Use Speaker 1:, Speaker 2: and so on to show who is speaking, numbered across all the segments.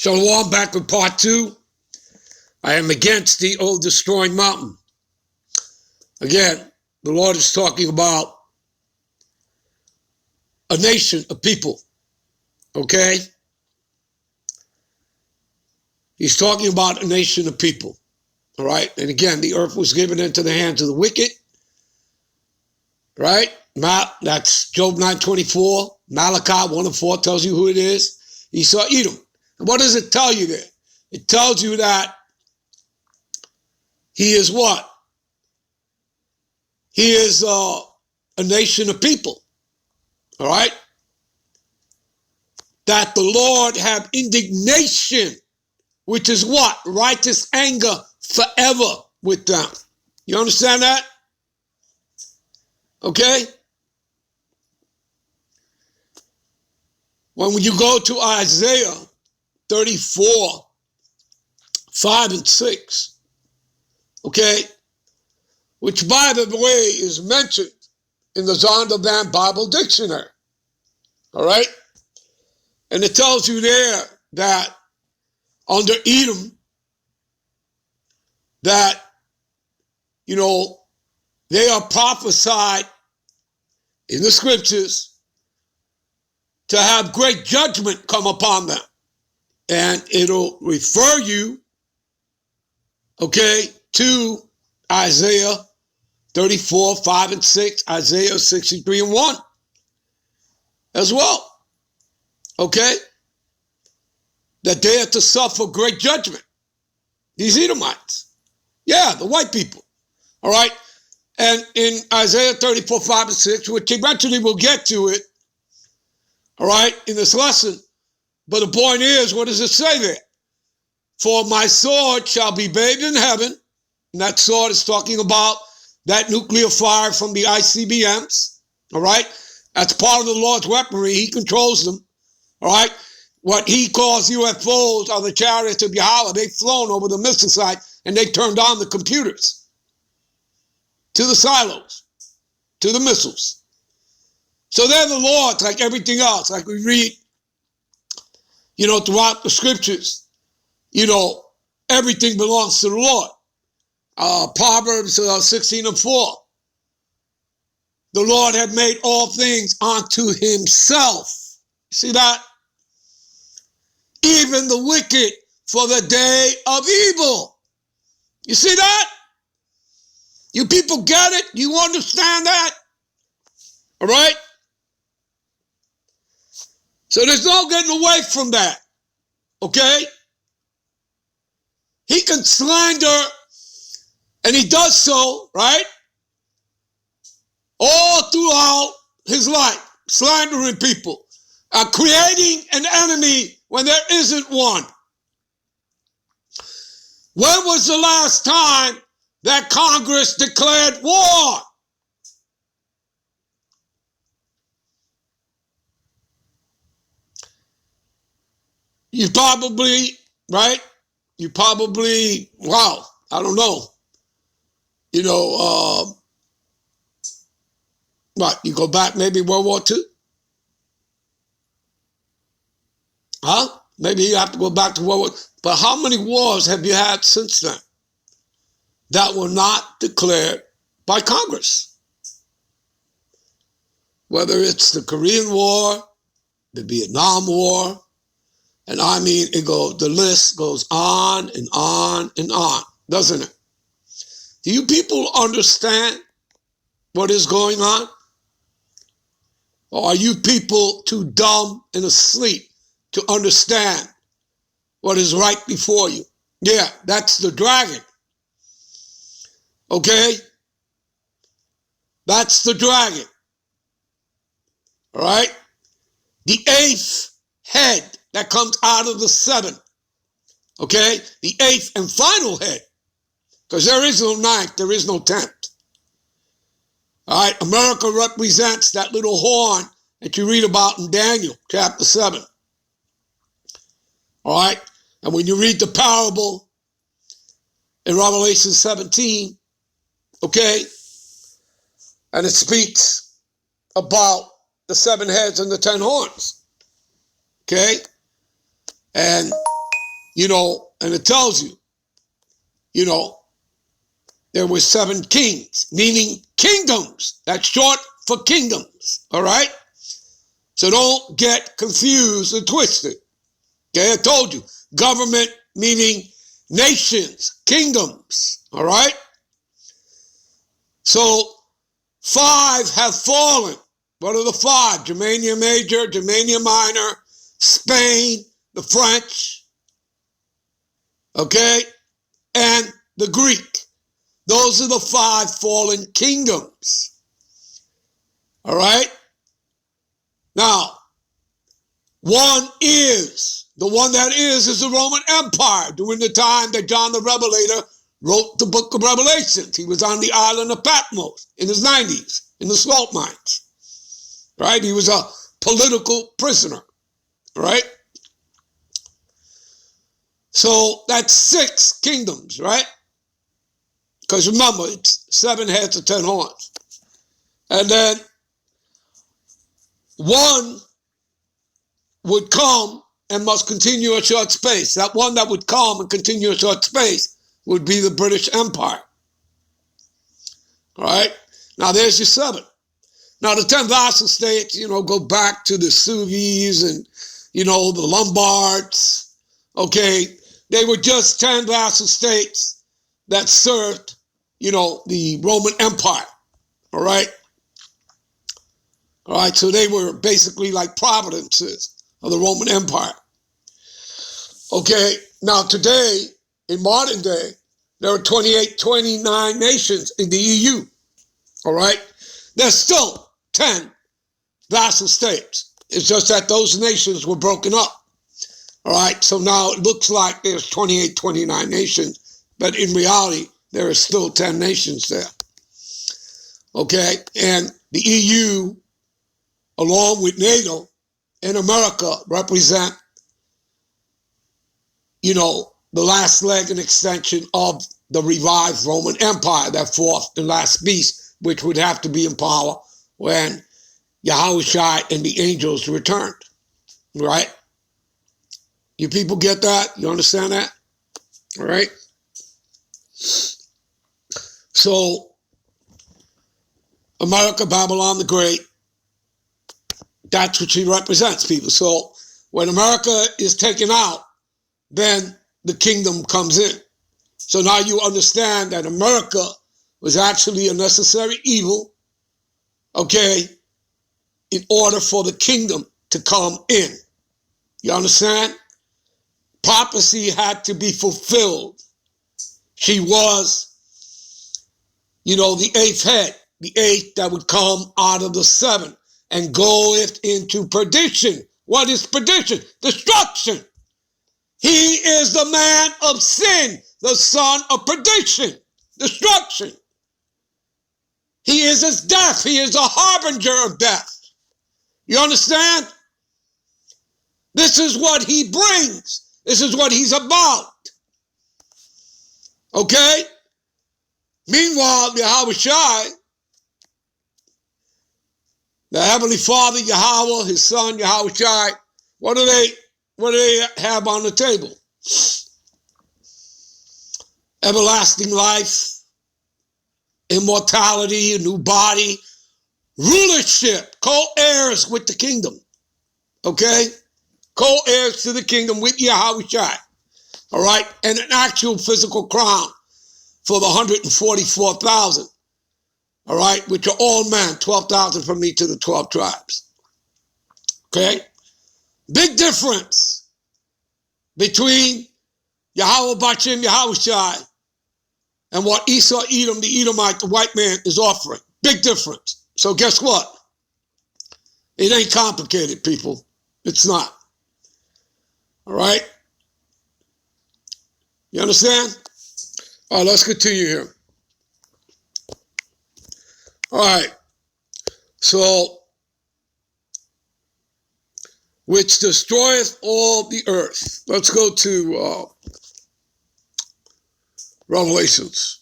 Speaker 1: Shalom, back with part 2. I am against the old destroying mountain. Again, the Lord is talking about a nation of people, okay? He's talking about a nation of people, all right? And again, the earth was given into the hands of the wicked, right? That's Job 9:24. Malachi 1:4 tells you who it is. Esau, Edom. And what does it tell you there? It tells you that he is what? He is a nation of people, all right? That the Lord have indignation, which is what? Righteous anger forever with them. You understand that? Okay? When you go to Isaiah 34, 5 and 6, okay, which by the way is mentioned in the Zondervan Bible Dictionary, all right? And it tells you there that under Edom, that, you know, they are prophesied in the scriptures to have great judgment come upon them. And it'll refer you, okay, to Isaiah 34, 5 and 6, Isaiah 63 and 1 as well, okay? That they are to suffer great judgment. These Edomites. Yeah, the white people, all right? And in Isaiah 34, 5 and 6, which eventually we'll get to it, all right, in this lesson. But the point is, what does it say there? For my sword shall be bathed in heaven. And that sword is talking about that nuclear fire from the ICBMs. All right. That's part of the Lord's weaponry. He controls them. All right. What he calls UFOs are the chariots of Yahweh. They've flown over the missile site and they turned on the computers to the silos, to the missiles. So they're the Lord's like everything else, like we read, you know, throughout the scriptures. You know, everything belongs to the Lord. Proverbs 16 and 4. The Lord had made all things unto himself. See that? Even the wicked for the day of evil. You see that? You people get it? You understand that? All right? So there's no getting away from that. Okay? He can slander, and he does so, right? All throughout his life, slandering people, creating an enemy when there isn't one. When was the last time that Congress declared war? You probably, right? You probably, wow, I don't know. You know, what, you go back maybe World War II? Huh? Maybe you have to go back to World War II. But how many wars have you had since then that were not declared by Congress? Whether it's the Korean War, the Vietnam War, and I mean, the list goes on and on and on, doesn't it? Do you people understand what is going on? Or are you people too dumb and asleep to understand what is right before you? Yeah, that's the dragon. Okay? That's the dragon. All right? The 8th head that comes out of the 7. Okay? The 8th and final head. Because there is no 9th, there is no 10th. All right? America represents that little horn that you read about in Daniel chapter 7. All right? And when you read the parable in Revelation 17, okay, and it speaks about the 7 heads and the 10 horns, okay? And and it tells you, there were 7 kings, meaning kingdoms. That's short for kingdoms, all right? So don't get confused or twisted. Okay, I told you, government meaning nations, kingdoms, all right? So 5 have fallen. What are the 5? Germania Major, Germania Minor, Spain, the French, okay, and the Greek. Those are the 5 fallen kingdoms. All right? Now, the one that is the Roman Empire during the time that John the Revelator wrote the book of Revelations. He was on the island of Patmos in his 90s, in the salt mines. Right? He was a political prisoner. Right? So that's 6 kingdoms, right? Because remember, it's 7 heads or 10 horns. And then 1 would come and must continue a short space. That one that would come and continue a short space would be the British Empire. All right? Now, there's your 7. Now, the 10 vassal states, go back to the Sueves and, the Lombards. Okay? They were just 10 vassal states that served, the Roman Empire. All right? All right, so they were basically like provinces of the Roman Empire. Okay, now today, in modern day, there are 29 nations in the EU. All right? There's still 10 vassal states. It's just that those nations were broken up. All right, so now it looks like there's 29 nations, but in reality, there are still 10 nations there. Okay, and the EU, along with NATO and America, represent, the last leg and extension of the revived Roman Empire, that 4th and last beast, which would have to be in power when Yahushua and the angels returned. Right? You people get that? You understand that? All right? So, America, Babylon the Great, that's what she represents, people. So, when America is taken out, then the kingdom comes in. So now you understand that America was actually a necessary evil, okay, in order for the kingdom to come in. You understand? Prophecy had to be fulfilled. She was, the 8th head, the 8th that would come out of the 7 and goeth into perdition. What is perdition? Destruction. He is the man of sin, the son of perdition, destruction. He is his death. He is a harbinger of death. You understand? This is what he brings. This is what he's about. Okay? Meanwhile, Yahushua, the Heavenly Father, Yahweh, his son, Yahushua, what do they have on the table? Everlasting life, immortality, a new body, rulership, co-heirs with the kingdom. Okay? Co-heirs to the kingdom with Yahushua. All right? And an actual physical crown for the 144,000. All right? Which are all men, 12,000 from each of the 12 tribes. Okay? Big difference between Yahweh Bachim, Yahushua, and what Esau, Edom, the Edomite, the white man, is offering. Big difference. So guess what? It ain't complicated, people. It's not. All right? You understand? All right, let's continue here. All right. So, which destroyeth all the earth. Let's go to Revelations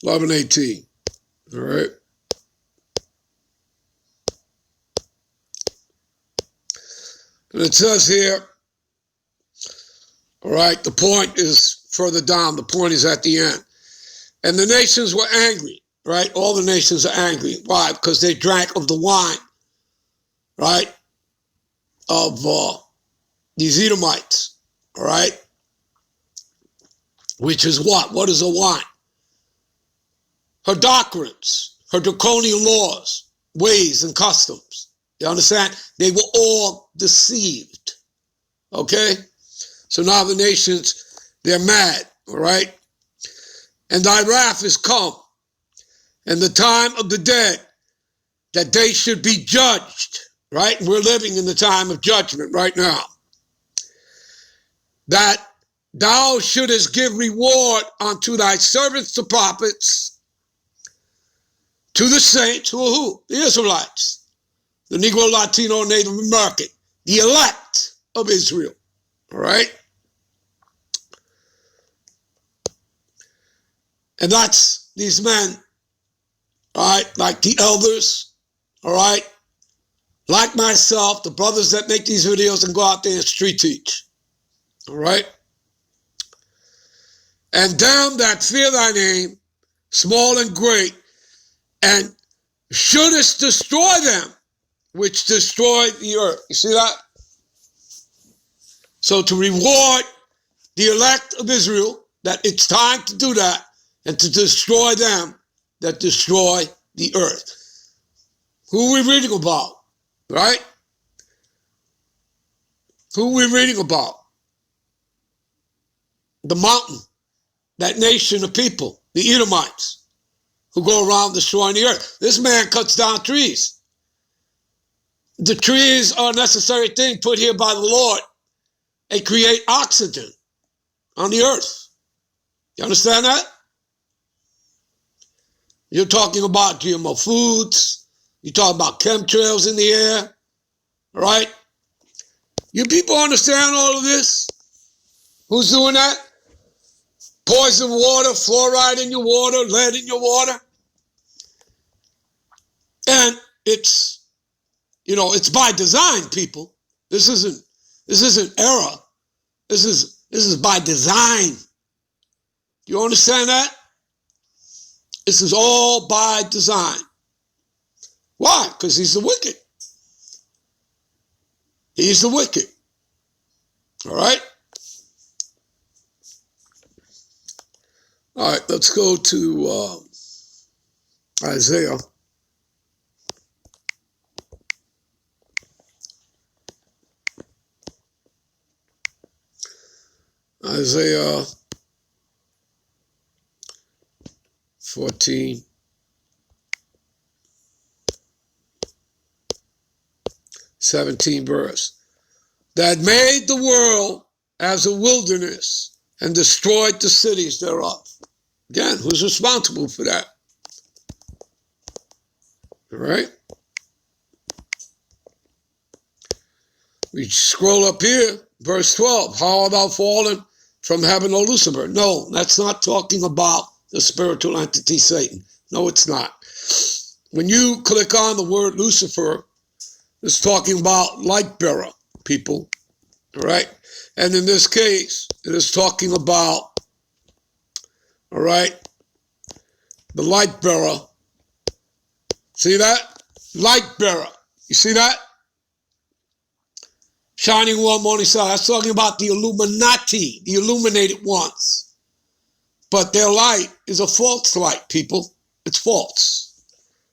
Speaker 1: 11:18. All right. And it says here, all right, the point is further down. The point is at the end. And the nations were angry, right? All the nations are angry. Why? Because they drank of the wine, right, of these Edomites, all right? Which is what? What is a wine? Her doctrines, her draconian laws, ways, and customs. You understand? They were all deceived, okay? So now the nations, they're mad, all right? And thy wrath is come, and the time of the dead, that they should be judged, right? And we're living in the time of judgment right now. That thou shouldest give reward unto thy servants, the prophets, to the saints, who are who? The Israelites, the Negro, Latino, Native American, the elect of Israel, all right? And that's these men, all right, like the elders, all right, like myself, the brothers that make these videos and go out there and street teach, all right? And them that fear thy name, small and great, and shouldest destroy them, which destroy the earth. You see that? So to reward the elect of Israel, that it's time to do that, and to destroy them that destroy the earth. Who are we reading about, right? Who are we reading about? The mountain, that nation of people, the Edomites, who go around destroying the earth. This man cuts down trees. The trees are a necessary thing put here by the Lord. They create oxygen on the earth. You understand that? You're talking about GMO foods. You're talking about chemtrails in the air, right? You people understand all of this? Who's doing that? Poison water, fluoride in your water, lead in your water. And it's, you know, it's by design, people. This isn't error. This is by design. You understand that? This is all by design. Why? Because he's the wicked. He's the wicked. All right? All right, let's go to Isaiah. Isaiah 14. 17 verse. That made the world as a wilderness and destroyed the cities thereof. Again, who's responsible for that? All right. We scroll up here, verse 12. How art thou fallen from heaven, O Lucifer? No, that's not talking about the spiritual entity Satan. No, it's not. When you click on the word Lucifer, it's talking about light bearer people, all right? And in this case, it is talking about, all right, the light bearer. See that? Light bearer. You see that? Shining one morning star. That's talking about the Illuminati, the illuminated ones. But their light is a false light, people. It's false.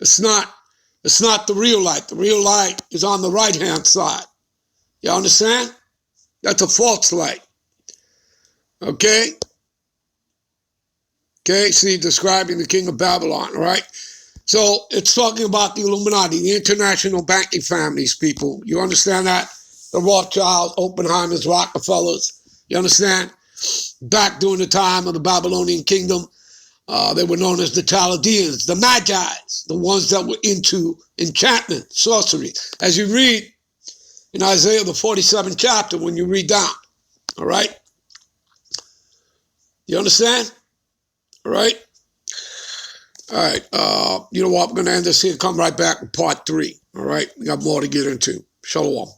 Speaker 1: It's not the real light. The real light is on the right-hand side. You understand? That's a false light. Okay? Okay, see, describing the king of Babylon, all right? So it's talking about the Illuminati, the international banking families, people. You understand that? The Rothschilds, Oppenheimers, Rockefellers. You understand? Back during the time of the Babylonian kingdom, they were known as the Chaldeans, the Magi's, the ones that were into enchantment, sorcery. As you read in Isaiah, the 47th chapter, when you read down, all right? You understand? All right? All right. You know what? I'm going to end this here. Come right back with part 3. All right? We got more to get into. Shalom.